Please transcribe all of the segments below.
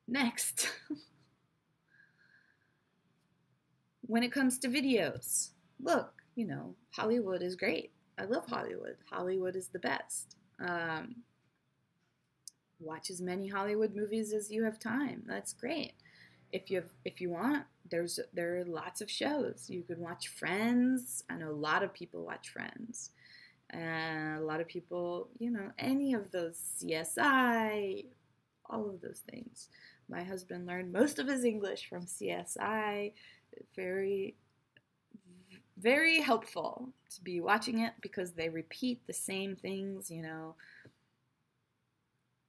Next, when it comes to videos, look, Hollywood is great. I love Hollywood. Hollywood is the best. Watch as many Hollywood movies as you have time. That's great. If you want, there are lots of shows. You can watch Friends. I know a lot of people watch Friends. And a lot of people, any of those CSI, all of those things. My husband learned most of his English from CSI. Very, very helpful to be watching it because they repeat the same things,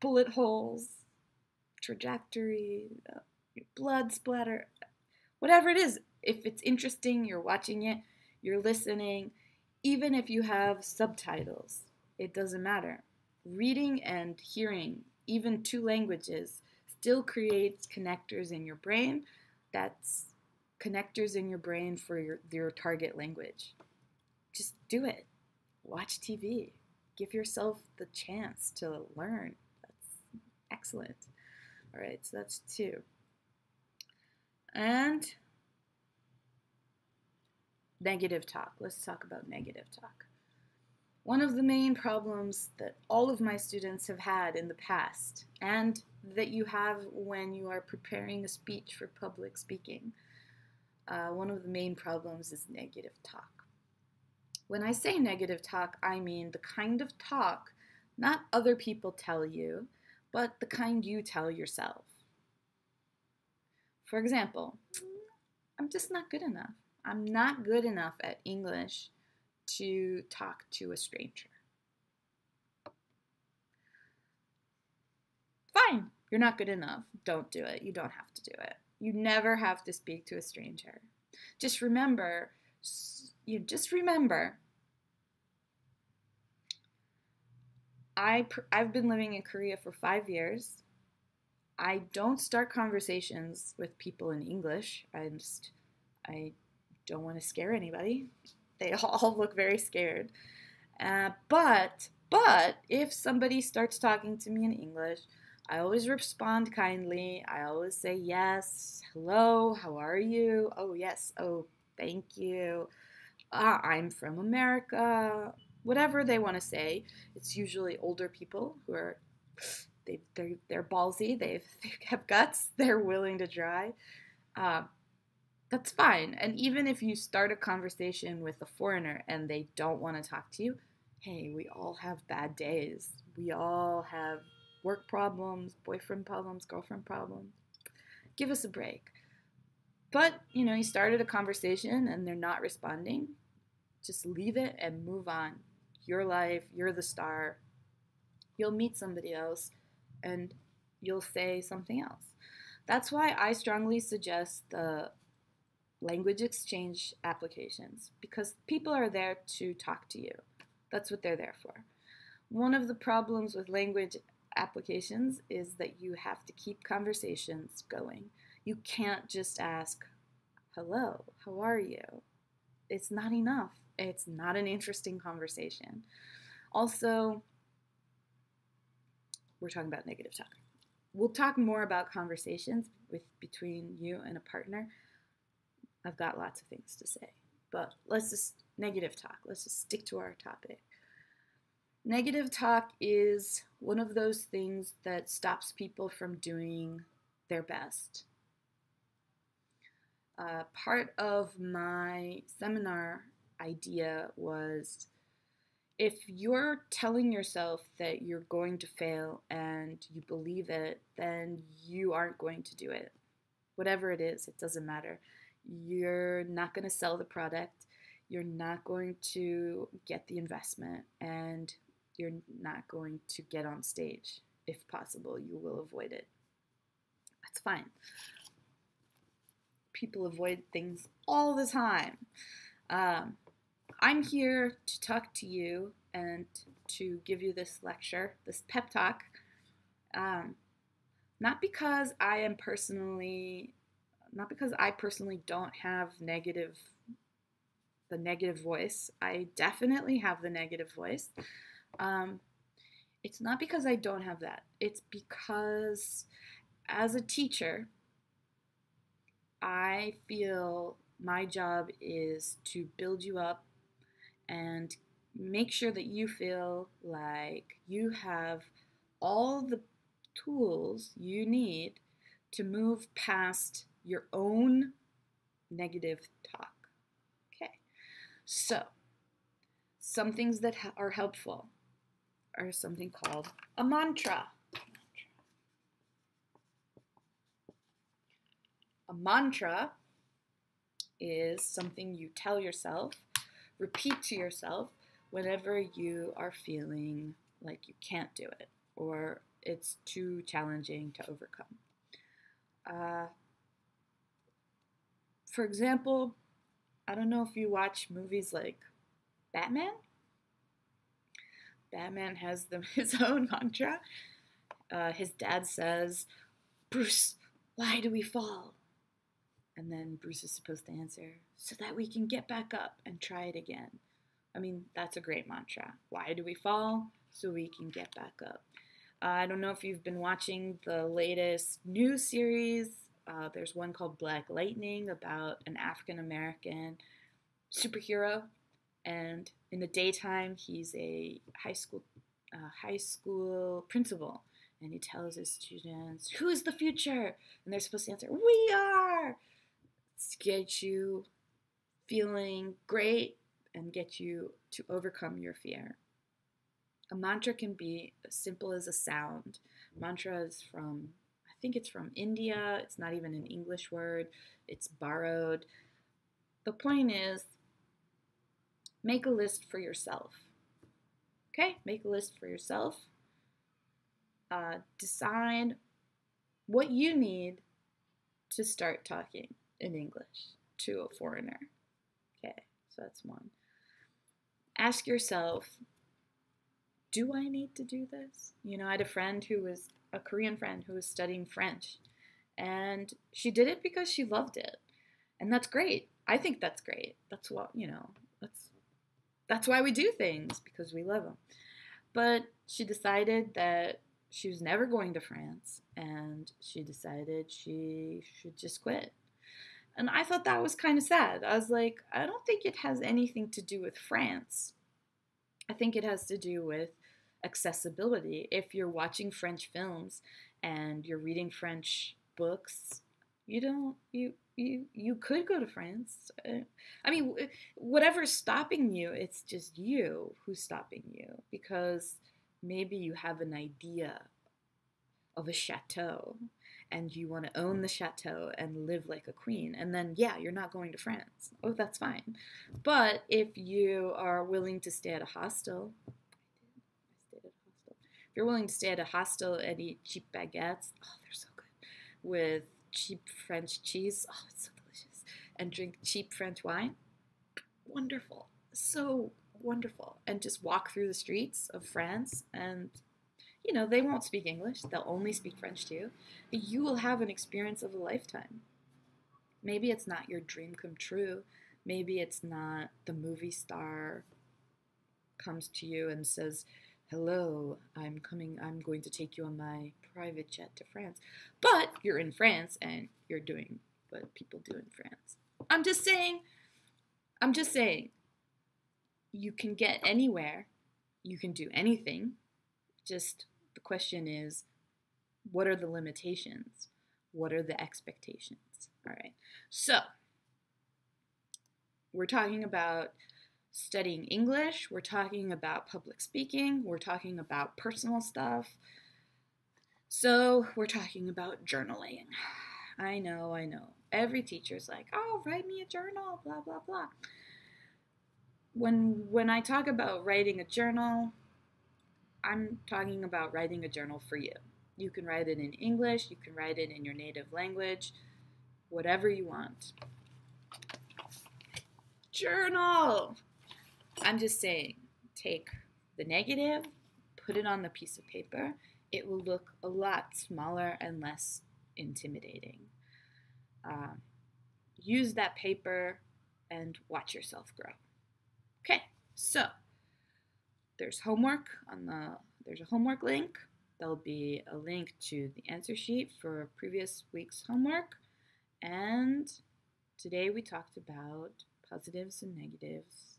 bullet holes, trajectory, blood splatter, whatever it is. If it's interesting, you're watching it, you're listening, even if you have subtitles, it doesn't matter. Reading and hearing, even two languages, still creates connectors in your brain. That's connectors in your brain for your target language. Just do it. Watch TV. Give yourself the chance to learn. That's excellent. All right, so that's 2. And negative talk. Let's talk about negative talk. One of the main problems that all of my students have had in the past, and that you have when you are preparing a speech for public speaking, one of the main problems is negative talk. When I say negative talk, I mean the kind of talk not other people tell you, but the kind you tell yourself. For example, I'm just not good enough. I'm not good enough at English to talk to a stranger. Fine, you're not good enough. Don't do it. You don't have to do it. You never have to speak to a stranger. Just remember, I've been living in Korea for 5 years. I don't start conversations with people in English. I don't want to scare anybody. They all look very scared. But if somebody starts talking to me in English, I always respond kindly. I always say yes, hello, how are you? Oh, yes, oh, thank you. I'm from America. Whatever they want to say. It's usually older people who are they're ballsy. They have guts. They're willing to try. That's fine. And even if you start a conversation with a foreigner and they don't want to talk to you, hey, we all have bad days. We all have work problems, boyfriend problems, girlfriend problems. Give us a break. But, you started a conversation and they're not responding. Just leave it and move on. Your life, you're the star. You'll meet somebody else and you'll say something else. That's why I strongly suggest the language exchange applications, because people are there to talk to you. That's what they're there for. One of the problems with language applications is that you have to keep conversations going. You can't just ask, hello, how are you? It's not enough. It's not an interesting conversation. Also, we're talking about negative talk. We'll talk more about conversations between you and a partner. I've got lots of things to say, but let's just negative talk. Let's just stick to our topic. Negative talk is one of those things that stops people from doing their best. Part of my seminar idea was, if you're telling yourself that you're going to fail and you believe it, then you aren't going to do it. Whatever it is, it doesn't matter. You're not going to sell the product. You're not going to get the investment, and you're not going to get on stage. If possible, you will avoid it. That's fine. People avoid things all the time. I'm here to talk to you and to give you this lecture, this pep talk, not because I personally don't have the negative voice. I definitely have the negative voice. It's not because I don't have that. It's because as a teacher, I feel my job is to build you up and make sure that you feel like you have all the tools you need to move past your own negative talk. Okay, so some things that are helpful are something called a mantra. A mantra is something you tell yourself, repeat to yourself whenever you are feeling like you can't do it or it's too challenging to overcome. For example, I don't know if you watch movies like Batman. Batman has his own mantra. His dad says, "Bruce, why do we fall?" And then Bruce is supposed to answer, "So that we can get back up and try it again." I mean, that's a great mantra. Why do we fall? So we can get back up. I don't know if you've been watching the latest news series. There's one called Black Lightning about an African-American superhero. And in the daytime, he's a high school principal. And he tells his students, "Who is the future?" And they're supposed to answer, "We are!" To get you feeling great and get you to overcome your fear. A mantra can be as simple as a sound. Mantra is from, I think it's from India. It's not even an English word. It's borrowed. The point is, make a list for yourself. Okay? Make a list for yourself. Decide what you need to start talking in English to a foreigner. Okay, so that's one. Ask yourself, do I need to do this? You know, I had a Korean friend who was studying French, and she did it because she loved it. And that's great. I think that's great. That's what, that's why we do things, because we love them. But she decided that she was never going to France, and she decided she should just quit. And I thought that was kind of sad. I was like, I don't think it has anything to do with France. I think it has to do with accessibility. If you're watching French films and you're reading French books, you could go to France. I mean, whatever's stopping you, it's just you who's stopping you, because maybe you have an idea of a chateau and you want to own the chateau and live like a queen, and then, yeah, you're not going to France. Oh, that's fine. But if you are willing to stay at a hostel, if you're willing to stay at a hostel and eat cheap baguettes, oh, they're so good, with cheap French cheese, oh, it's so delicious, and drink cheap French wine, wonderful, so wonderful, and just walk through the streets of France, and they won't speak English. They'll only speak French to you. But you will have an experience of a lifetime. Maybe it's not your dream come true. Maybe it's not the movie star comes to you and says, "Hello, I'm going to take you on my private jet to France." But you're in France and you're doing what people do in France. I'm just saying, you can get anywhere. You can do anything. Just the question is, what are the limitations? What are the expectations? All right. So we're talking about studying English. We're talking about public speaking. We're talking about personal stuff. So we're talking about journaling. I know. Every teacher's like, "Oh, write me a journal, blah, blah, blah." When I talk about writing a journal, I'm talking about writing a journal for you. You can write it in English, you can write it in your native language, whatever you want. Journal! I'm just saying, take the negative, put it on the piece of paper. It will look a lot smaller and less intimidating. Use that paper and watch yourself grow. Okay, so there's a homework link There'll be a link to the answer sheet for previous week's homework. And today we talked about positives and negatives,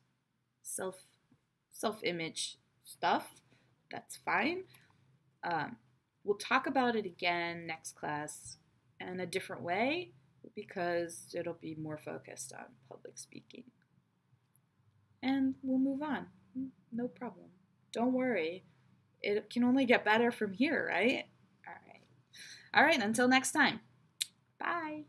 self-image stuff. That's fine. We'll talk about it again next class in a different way because it'll be more focused on public speaking. And we'll move on. No problem. Don't worry. It can only get better from here, right? All right. Until next time. Bye.